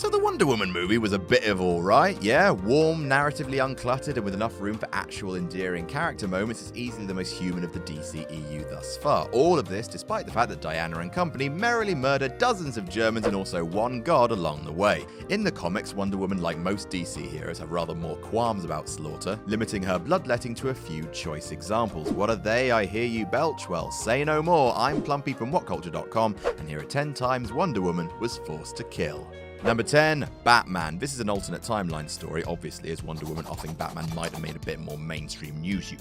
So the Wonder Woman movie was a bit of alright, yeah, warm, narratively uncluttered, and with enough room for actual endearing character moments, it's easily the most human of the DCEU thus far. All of this despite the fact that Diana and company merrily murdered dozens of Germans and also one god along the way. In the comics, Wonder Woman, like most DC heroes, have rather more qualms about slaughter, limiting her bloodletting to a few choice examples. What are they? I hear you belch. Well, say no more. I'm Plumpy from WhatCulture.com, and here are 10 times Wonder Woman was forced to kill. Number 10, Batman. This is an alternate timeline story, obviously, as Wonder Woman offing Batman might have made a bit more mainstream news, you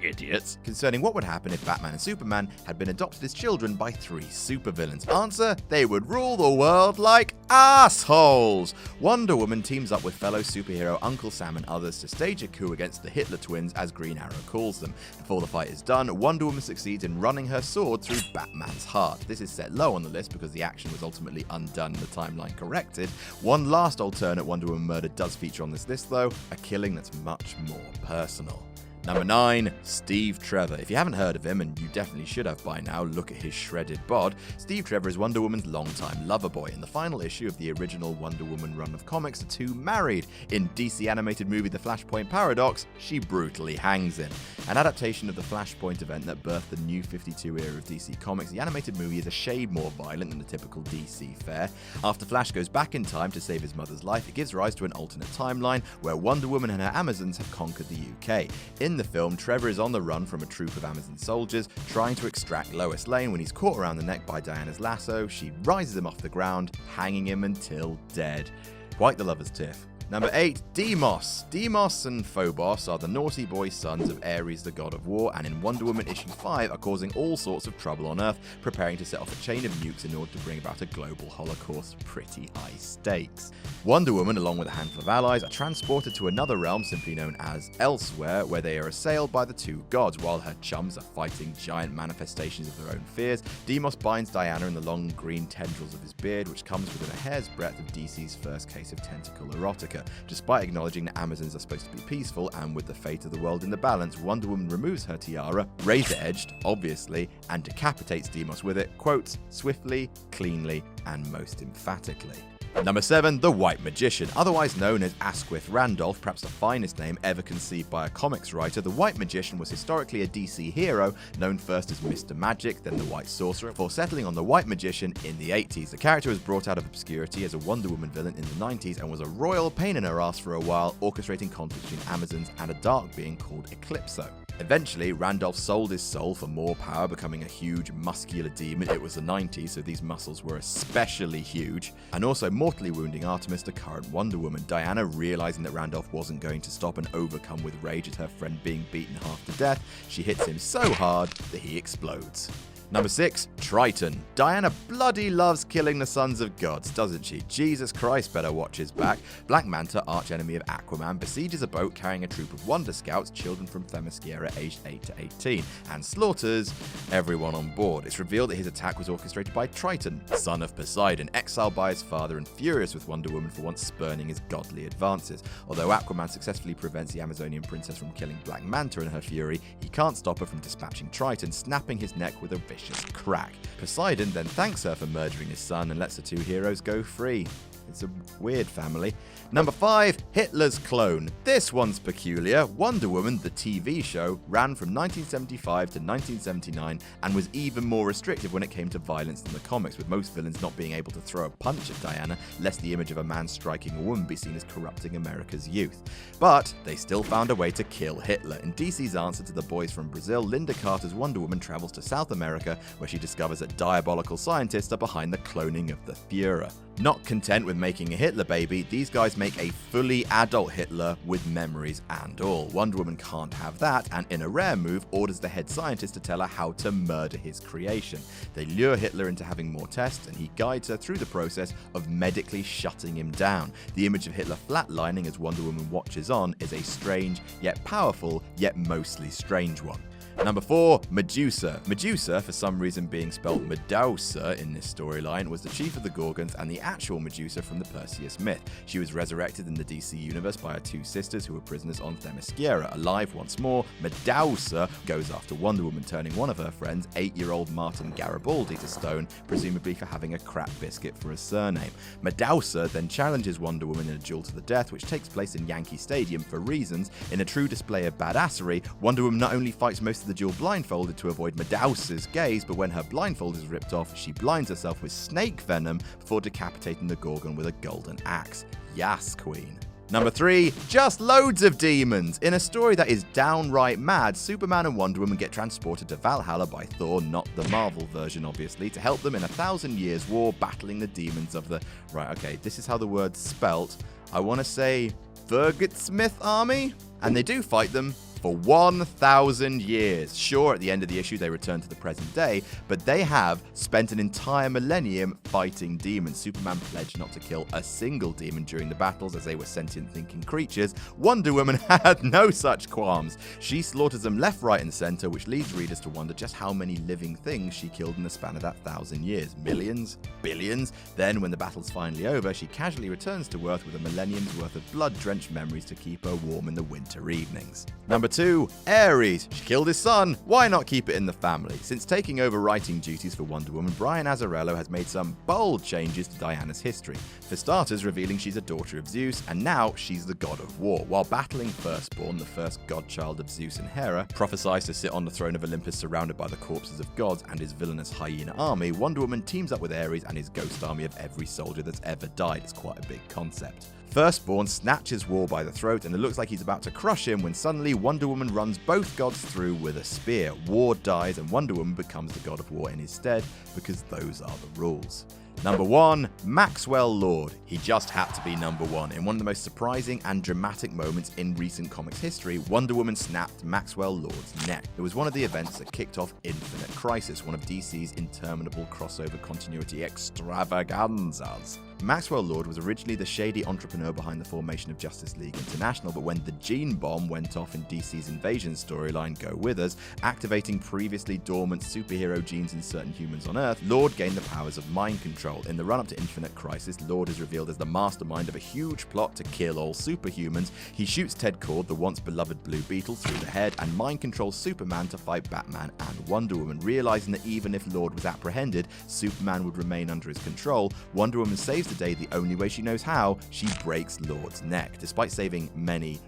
idiots, concerning what would happen if Batman and Superman had been adopted as children by 3 supervillains. Answer, they would rule the world like assholes. Wonder Woman teams up with fellow superhero Uncle Sam and others to stage a coup against the Hitler twins, as Green Arrow calls them. Before the fight is done, Wonder Woman succeeds in running her sword through Batman's heart. This is set low on the list because the action was ultimately undone and the timeline corrected. One last alternate Wonder Woman murder does feature on this list though, a killing that's much more personal. Number 9, Steve Trevor. If you haven't heard of him, and you definitely should have by now, look at his shredded bod. Steve Trevor is Wonder Woman's longtime lover boy. In the final issue of the original Wonder Woman run of comics, the two married. In DC animated movie The Flashpoint Paradox, she brutally hangs him. An adaptation of the Flashpoint event that birthed the New 52 era of DC Comics, the animated movie is a shade more violent than the typical DC fare. After Flash goes back in time to save his mother's life, it gives rise to an alternate timeline where Wonder Woman and her Amazons have conquered the UK. In the film, Trevor is on the run from a troop of Amazon soldiers trying to extract Lois Lane. When he's caught around the neck by Diana's lasso, she rises him off the ground, hanging him until dead. Quite the lover's tiff. Number 8, Deimos. Deimos and Phobos are the naughty boy sons of Ares, the god of war, and in Wonder Woman issue 5 are causing all sorts of trouble on Earth, preparing to set off a chain of nukes in order to bring about a global holocaust. Pretty high stakes. Wonder Woman, along with a handful of allies, are transported to another realm simply known as Elsewhere, where they are assailed by the two gods. While her chums are fighting giant manifestations of their own fears, Deimos binds Diana in the long green tendrils of his beard, which comes within a hair's breadth of DC's first case of tentacle erotica. Despite acknowledging that Amazons are supposed to be peaceful, and with the fate of the world in the balance, Wonder Woman removes her tiara, razor-edged, obviously, and decapitates Deimos with it, quotes, swiftly, cleanly, and most emphatically. Number 7, the White Magician. Otherwise known as Asquith Randolph, perhaps the finest name ever conceived by a comics writer, the White Magician was historically a DC hero, known first as Mr. Magic, then the White Sorcerer, before settling on the White Magician in the 80s. The character was brought out of obscurity as a Wonder Woman villain in the 90s and was a royal pain in her ass for a while, orchestrating conflicts between Amazons and a dark being called Eclipso. Eventually, Randolph sold his soul for more power, becoming a huge, muscular demon. It was the 90s, so these muscles were especially huge, and also mortally wounding Artemis, the current Wonder Woman. Diana, realizing that Randolph wasn't going to stop and overcome with rage at her friend being beaten half to death, she hits him so hard that he explodes. Number 6, Triton. Diana bloody loves killing the sons of gods, doesn't she? Jesus Christ, better watch his back. Black Manta, archenemy of Aquaman, besieges a boat carrying a troop of Wonder Scouts, children from Themyscira aged 8 to 18, and slaughters everyone on board. It's revealed that his attack was orchestrated by Triton, son of Poseidon, exiled by his father and furious with Wonder Woman for once spurning his godly advances. Although Aquaman successfully prevents the Amazonian princess from killing Black Manta in her fury, he can't stop her from dispatching Triton, snapping his neck with a vicious crack. Poseidon then thanks her for murdering his son and lets the two heroes go free. It's a weird family. Number 5, Hitler's clone. This one's peculiar. Wonder Woman, the TV show, ran from 1975 to 1979 and was even more restrictive when it came to violence than the comics, with most villains not being able to throw a punch at Diana, lest the image of a man striking a woman be seen as corrupting America's youth. But they still found a way to kill Hitler. In DC's answer to The Boys from Brazil, Linda Carter's Wonder Woman travels to South America, where she discovers that diabolical scientists are behind the cloning of the Führer. Not content with making a Hitler baby, these guys make a fully adult Hitler with memories and all. Wonder Woman can't have that, and in a rare move, orders the head scientist to tell her how to murder his creation. They lure Hitler into having more tests, and he guides her through the process of medically shutting him down. The image of Hitler flatlining as Wonder Woman watches on is a strange, yet powerful, yet mostly strange one. Number 4, Medusa. Medusa, for some reason being spelled MEDOUSA in this storyline, was the chief of the Gorgons and the actual Medusa from the Perseus myth. She was resurrected in the DC universe by her 2 sisters who were prisoners on Themyscira. Alive once more, MEDOUSA goes after Wonder Woman, turning one of her friends, 8-year-old Martin Garibaldi, to stone, presumably for having a crap biscuit for a surname. MEDOUSA then challenges Wonder Woman in a duel to the death, which takes place in Yankee Stadium for reasons. In a true display of badassery, Wonder Woman not only fights most of the duel blindfolded to avoid Medousa's gaze, but when her blindfold is ripped off, she blinds herself with snake venom before decapitating the Gorgon with a golden axe. Yas, queen. Number 3, just loads of demons. In a story that is downright mad, Superman and Wonder Woman get transported to Valhalla by Thor, not the Marvel version obviously, to help them in a 1,000 years war battling the demons of the... Right, okay, this is how the word's spelt. I want to say Vergetsmith army? And they do fight them for 1,000 years. Sure, at the end of the issue they return to the present day, but they have spent an entire millennium fighting demons. Superman pledged not to kill a single demon during the battles as they were sentient thinking creatures. Wonder Woman had no such qualms. She slaughters them left, right and center, which leads readers to wonder just how many living things she killed in the span of that 1,000 years. Millions? Billions? Then, when the battle's finally over, she casually returns to Earth with a millennium's worth of blood-drenched memories to keep her warm in the winter evenings. Number 2, Ares. She killed his son. Why not keep it in the family? Since taking over writing duties for Wonder Woman, Brian Azzarello has made some bold changes to Diana's history. For starters, revealing she's a daughter of Zeus, and now she's the god of war. While battling Firstborn, the first godchild of Zeus and Hera, prophesied to sit on the throne of Olympus surrounded by the corpses of gods and his villainous hyena army, Wonder Woman teams up with Ares and his ghost army of every soldier that's ever died. It's quite a big concept. Firstborn snatches War by the throat, and it looks like he's about to crush him when suddenly Wonder Woman runs both gods through with a spear. War dies and Wonder Woman becomes the god of war in his stead, because those are the rules. Number 1, Maxwell Lord. He just had to be number 1. In one of the most surprising and dramatic moments in recent comics history, Wonder Woman snapped Maxwell Lord's neck. It was one of the events that kicked off Infinite Crisis, one of DC's interminable crossover continuity extravaganzas. Maxwell Lord was originally the shady entrepreneur behind the formation of Justice League International, but when the gene bomb went off in DC's Invasion storyline Go With Us, activating previously dormant superhero genes in certain humans on Earth, Lord gained the powers of mind control. In the run-up to Infinite Crisis, Lord is revealed as the mastermind of a huge plot to kill all superhumans. He shoots Ted Kord, the once beloved Blue Beetle, through the head and mind controls Superman to fight Batman and Wonder Woman. Realizing that even if Lord was apprehended, Superman would remain under his control, Wonder Woman saves the day the only way she knows how. She breaks Lord's neck. Despite saving many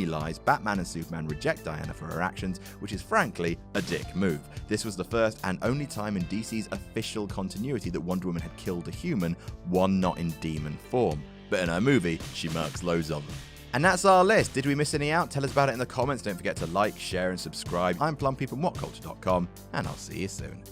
lives, Batman and Superman reject Diana for her actions, which is frankly a dick move. This was the first and only time in DC's official continuity that Wonder Woman had killed a human, one not in demon form. But in her movie, she murks loads of them. And that's our list. Did we miss any out? Tell us about it in the comments. Don't forget to like, share and subscribe. I'm Plumpeep from WhatCulture.com, and I'll see you soon.